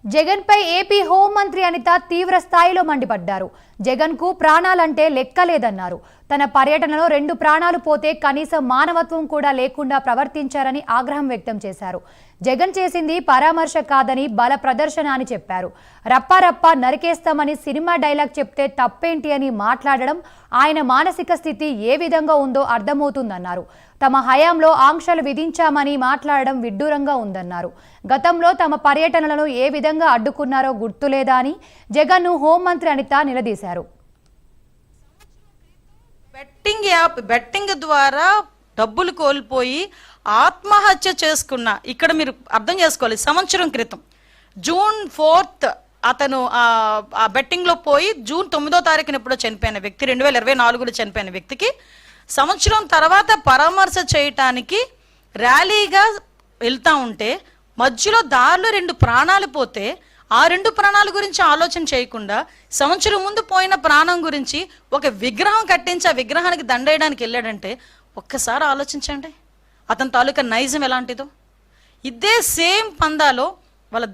జగన్ పై AP హోంమంత్రి అనిత తీవ్ర స్థాయిలో మండిపడ్డారు. జగన్ కు ప్రాణాలంటే లెక్కలేదన్నారు. తన పర్యటనలో 2 ప్రాణాలు పోతే కనీసం మానవత్వం కూడా లేకుండా ప్రవర్తించారని ఆగ్రహం వ్యక్తం చేశారు. జగన్ చేసింది పరామర్శ కాదని బల ప్రదర్శన అని చెప్పారు. రప్పారప్ప నరికేస్తామని సినిమా డైలాగ్ చెప్తే తప్పేంటి అని మాట్లాడడం ఆయన మానసిక స్థితి ఏ విధంగా ఉందో అర్థమవుతుందన్నారు. తమ హయాంలో ఆంక్షలు విధించామని మాట్లాడడం విడ్డూరంగా ఉందన్నారు. గతంలో తమ పర్యటనలను ఏ విధంగా అడ్డుకున్నారో గుర్తులేదా అని జగన్ను హోంమంత్రి అనిత నిలదీశారు. బెట్టింగ్ ద్వారా డబ్బులు కోల్పోయి ఆత్మహత్య చేసుకున్న, ఇక్కడ మీరు అర్థం చేసుకోవాలి, సంవత్సరం క్రితం జూన్ 4th అతను ఆ బెట్టింగ్లో పోయి జూన్ 9వ తారీఖున ఎప్పుడో చనిపోయిన వ్యక్తి, 2024లో చనిపోయిన వ్యక్తికి సంవత్సరం తర్వాత పరామర్శ చేయటానికి ర్యాలీగా వెళ్తా ఉంటే మధ్యలో దారిలో 2 ప్రాణాలు పోతే ఆ 2 ప్రాణాల గురించి ఆలోచన చేయకుండా సంవత్సరం ముందు పోయిన ప్రాణం గురించి ఒక విగ్రహం కట్టించి ఆ విగ్రహానికి దండేయడానికి వెళ్ళాడంటే ఒక్కసారి ఆలోచించండి అతని తాలూకా నైజం ఎలాంటిదో. ఇదే సేమ్ పందాలో వాళ్ళ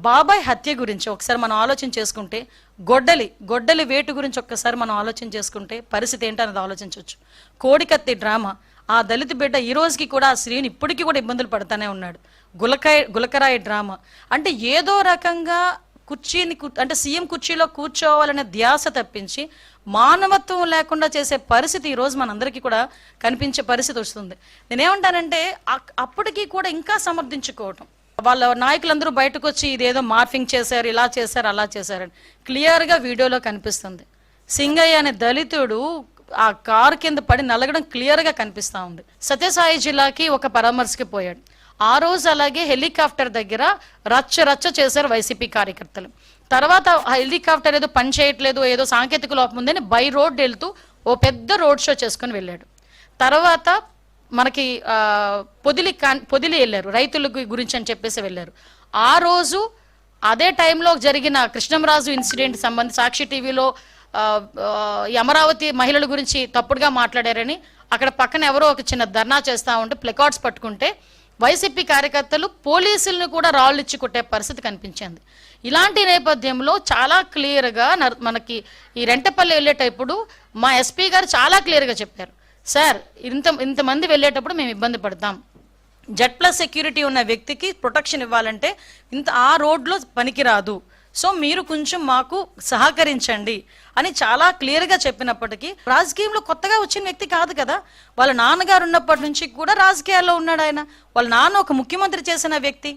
బాబాయ్ హత్య గురించి ఒకసారి మనం ఆలోచన చేసుకుంటే, గొడ్డలి వేటు గురించి ఒక్కసారి మనం ఆలోచన చేసుకుంటే పరిస్థితి ఏంటన్నది ఆలోచించవచ్చు. కోడికత్తి డ్రామా, ఆ దళిత బిడ్డ ఈ రోజుకి కూడా ఆ స్త్రీని ఇప్పటికీ కూడా ఇబ్బందులు పడుతూనే ఉన్నాడు. గులకరాయి డ్రామా అంటే ఏదో రకంగా అంటే సీఎం కుర్చీలో కూర్చోవాలనే ధ్యాస తప్పించి మానవత్వం లేకుండా చేసే పరిస్థితి ఈరోజు మనందరికీ కూడా కనిపించే పరిస్థితి వస్తుంది. నేనేమంటానంటే అప్పటికీ కూడా ఇంకా సమర్థించుకోవటం, వాళ్ళ నాయకులందరూ బయటకు వచ్చి ఇదేదో మార్ఫింగ్ చేశారు, ఇలా చేశారు, అలా చేశారని క్లియర్గా వీడియోలో కనిపిస్తుంది. సింగయ్య అనే దళితుడు ఆ కారు కింద పడి నలగడం క్లియర్గా కనిపిస్తూ ఉంది. సత్యసాయి జిల్లాకి ఒక పరామర్శకి పోయాడు. ఆ రోజు అలాగే హెలికాప్టర్ దగ్గర రచ్చ చేశారు వైసీపీ కార్యకర్తలు. తర్వాత హెలికాప్టర్ ఏదో పని చేయట్లేదు, ఏదో సాంకేతిక లోపం ఉందని బై రోడ్ వెళ్తూ ఓ పెద్ద రోడ్ షో చేసుకుని వెళ్ళాడు. తర్వాత మనకి పొదిలి వెళ్ళారు, రైతుల గురించి అని చెప్పేసి వెళ్ళారు. ఆ రోజు అదే టైంలో జరిగిన కృష్ణంరాజు ఇన్సిడెంట్ సంబంధించి సాక్షి టీవీలో అమరావతి మహిళల గురించి తప్పుడుగా మాట్లాడారని అక్కడ పక్కన ఎవరో ఒక చిన్న ధర్నా చేస్తూ ఉంటే ప్లకార్డ్స్ పట్టుకుంటే వైసీపీ కార్యకర్తలు పోలీసులను కూడా రాళ్ళు ఇచ్చి కొట్టే పరిస్థితి కనిపించింది. ఇలాంటి నేపథ్యంలో చాలా క్లియర్గా మనకి ఈ రెంటపల్లి వెళ్ళేటప్పుడు మా ఎస్పీ గారు చాలా క్లియర్గా చెప్పారు, సార్ ఇంతమంది వెళ్ళేటప్పుడు మేము ఇబ్బంది పడతాం, Z+ సెక్యూరిటీ ఉన్న వ్యక్తికి ప్రొటెక్షన్ ఇవ్వాలంటే ఆ రోడ్లో పనికిరాదు, సో మీరు కొంచెం మాకు సహకరించండి అని చాలా క్లియర్గా చెప్పినప్పటికీ రాజకీయంలో కొత్తగా వచ్చిన వ్యక్తి కాదు కదా. వాళ్ళ నాన్నగారు ఉన్నప్పటి నుంచి కూడా రాజకీయాల్లో ఉన్నాడు ఆయన. వాళ్ళ నాన్న ఒక ముఖ్యమంత్రి చేసిన వ్యక్తి.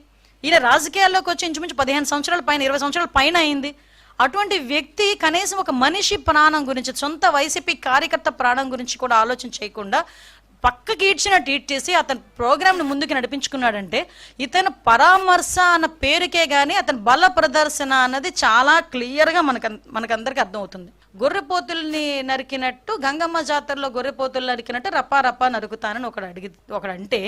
ఈయన రాజకీయాల్లోకి వచ్చి ఇంచుమించు 15 సంవత్సరాల పైన, 20 సంవత్సరాల పైన అయింది. అటువంటి వ్యక్తి కనీసం ఒక మనిషి ప్రాణం గురించి, సొంత వైసీపీ కార్యకర్త ప్రాణం గురించి కూడా ఆలోచన చేయకుండా పక్కకి ఈడ్చిన ట్వీట్ చేసి అతని ప్రోగ్రామ్ని ముందుకు నడిపించుకున్నాడంటే ఇతను పరామర్శ అన్న పేరుకే కానీ అతని బల ప్రదర్శన అన్నది చాలా క్లియర్గా మనకందరికీ అర్థమవుతుంది. గొర్రెపోతుల్ని నరికినట్టు, గంగమ్మ జాతరలో గొర్రెపోతులు నరికినట్టు రప్పా నరుకుతానని ఒకడు అంటే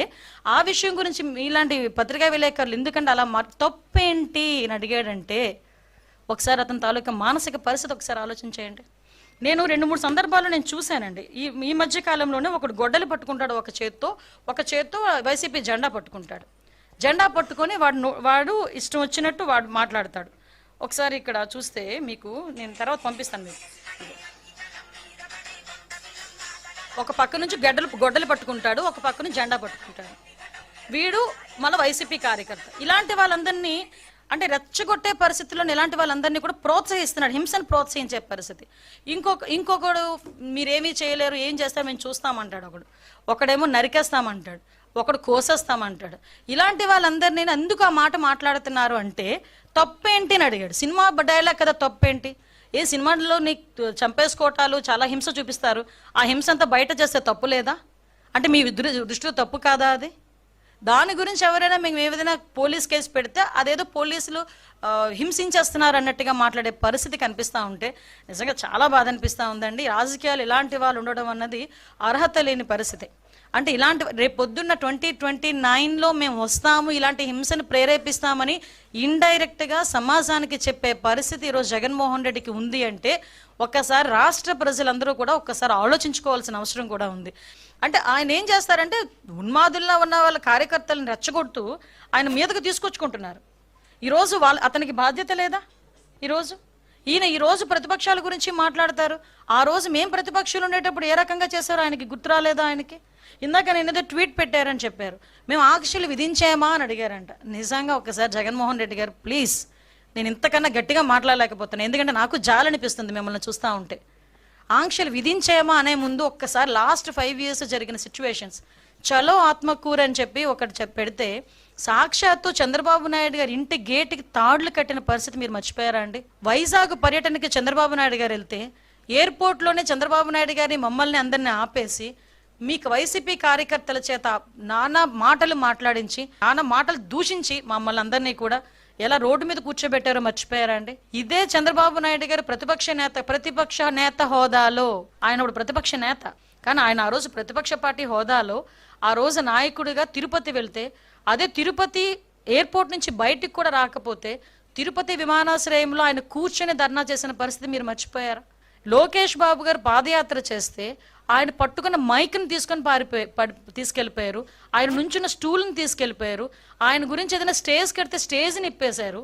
ఆ విషయం గురించి ఇలాంటి పత్రికా విలేకరులు ఎందుకంటే అలా తప్పేంటి అని అడిగాడంటే ఒకసారి అతని తాలూకా మానసిక పరిస్థితి ఒకసారి ఆలోచన చేయండి. నేను 2-3 సందర్భాల్లో నేను చూశానండి. ఈ మధ్య కాలంలోనే ఒకడు గొడ్డలి పట్టుకుంటాడు ఒక చేత్తో వైసీపీ జెండా పట్టుకుంటాడు. జెండా పట్టుకొని వాడు ఇష్టం వచ్చినట్టు వాడు మాట్లాడతాడు. ఒకసారి ఇక్కడ చూస్తే మీకు నేను తర్వాత పంపిస్తాను. మీకు ఒక పక్క నుంచి గొడ్డలి పట్టుకుంటాడు, ఒక పక్క నుంచి జెండా పట్టుకుంటాడు. వీడు మన వైసీపీ కార్యకర్త. ఇలాంటి వాళ్ళందరినీ అంటే రెచ్చగొట్టే పరిస్థితుల్లో ఇలాంటి వాళ్ళందరినీ కూడా ప్రోత్సహిస్తున్నాడు, హింసను ప్రోత్సహించే పరిస్థితి. ఇంకొకడు మీరేమీ చేయలేరు, ఏం చేస్తాం మేము చూస్తామంటాడు. ఒకడేమో నరికేస్తామంటాడు, ఒకడు కోసేస్తామంటాడు. ఇలాంటి వాళ్ళందరినీ ఎందుకు ఆ మాట మాట్లాడుతున్నారు అంటే తప్పేంటి అని అడిగాడు. సినిమా డైలాగ్ కదా, తప్పేంటి? ఏ సినిమాలో నీకు చంపేసుకోవటాలు చాలా హింస చూపిస్తారు, ఆ హింస అంతా బయట చేస్తే తప్పు లేదా అంటే మీ దృష్టిలో తప్పు కాదా అది? దాని గురించి ఎవరైనా మేము ఏదైనా పోలీస్ కేసు పెడితే అదేదో పోలీసులు హింసించేస్తున్నారు అన్నట్టుగా మాట్లాడే పరిస్థితి కనిపిస్తూ ఉంటే నిజంగా చాలా బాధ అనిపిస్తూ ఉందండి. రాజకీయాలు ఇలాంటి వాళ్ళు ఉండడం అన్నది అర్హత లేని పరిస్థితి. అంటే ఇలాంటి రేపు పొద్దున్న 2029లో మేము వస్తాము, ఇలాంటి హింసను ప్రేరేపిస్తామని ఇండైరెక్ట్గా సమాజానికి చెప్పే పరిస్థితి ఈరోజు జగన్మోహన్ రెడ్డికి ఉంది అంటే ఒక్కసారి రాష్ట్ర ప్రజలందరూ కూడా ఒక్కసారి ఆలోచించుకోవాల్సిన అవసరం కూడా ఉంది. అంటే ఆయన ఏం చేస్తారంటే ఉన్మాదుల్లో ఉన్న వాళ్ళ కార్యకర్తలను రెచ్చగొడుతూ ఆయన మీదకు తీసుకొచ్చుకుంటున్నారు. ఈరోజు అతనికి బాధ్యత లేదా? ఈరోజు ప్రతిపక్షాల గురించి మాట్లాడతారు. ఆ రోజు మేం ప్రతిపక్షాలు ఉండేటప్పుడు ఏ రకంగా చేశారో ఆయనకి గుర్తు రాలేదా? ఆయనకి ఇందాక నేను ఏదో ట్వీట్ పెట్టారని చెప్పారు. మేము ఆంక్షలు విధించామా అని అడిగారంట. నిజంగా ఒకసారి జగన్మోహన్ రెడ్డి గారు ప్లీజ్, నేను ఇంతకన్నా గట్టిగా మాట్లాడలేకపోతున్నాను, ఎందుకంటే నాకు జాలనిపిస్తుంది మిమ్మల్ని చూస్తూ ఉంటే. ఆంక్షలు విధించామా అనే ముందు ఒక్కసారి లాస్ట్ 5 years జరిగిన సిచ్యువేషన్స్, చలో ఆత్మకూరు అని చెప్పి ఒకటి పెడితే సాక్షాత్తు చంద్రబాబు నాయుడు గారి ఇంటి గేటుకి తాడులు కట్టిన పరిస్థితి మీరు మర్చిపోయారా అండి? వైజాగ్ పర్యటనకి చంద్రబాబు నాయుడు గారు వెళ్తే ఎయిర్పోర్ట్లోనే చంద్రబాబు నాయుడు గారిని మమ్మల్ని అందరినీ ఆపేసి మీకు వైసీపీ కార్యకర్తల చేత నానా మాటలు మాట్లాడించి, నానా మాటలు దూషించి మమ్మల్ని అందరినీ కూడా ఎలా రోడ్డు మీద కూర్చోబెట్టారో మర్చిపోయారా అండి? ఇదే చంద్రబాబు నాయుడు గారు ప్రతిపక్ష నేత హోదాలో, ఆయన ఇప్పుడు ప్రతిపక్ష నేత, కానీ ఆయన ఆ రోజు ప్రతిపక్ష పార్టీ హోదాలో ఆ రోజు నాయకుడిగా తిరుపతి వెళ్తే, అదే తిరుపతి ఎయిర్పోర్ట్ నుంచి బయటికి కూడా రాకపోతే తిరుపతి విమానాశ్రయంలో ఆయన కూర్చొని ధర్నా చేసిన పరిస్థితి మీరు మర్చిపోయారా? లోకేష్ బాబు గారు పాదయాత్ర చేస్తే ఆయన పట్టుకున్న మైక్ని తీసుకెళ్ళిపోయారు, ఆయన నుంచున్న స్టూల్ని తీసుకెళ్ళిపోయారు, ఆయన గురించి ఏదైనా స్టేజ్ కడితే స్టేజ్ని ఇప్పేశారు.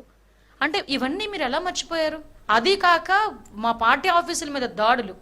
అంటే ఇవన్నీ మీరు ఎలా మర్చిపోయారు? అది కాక మా పార్టీ ఆఫీసుల మీద దాడులు,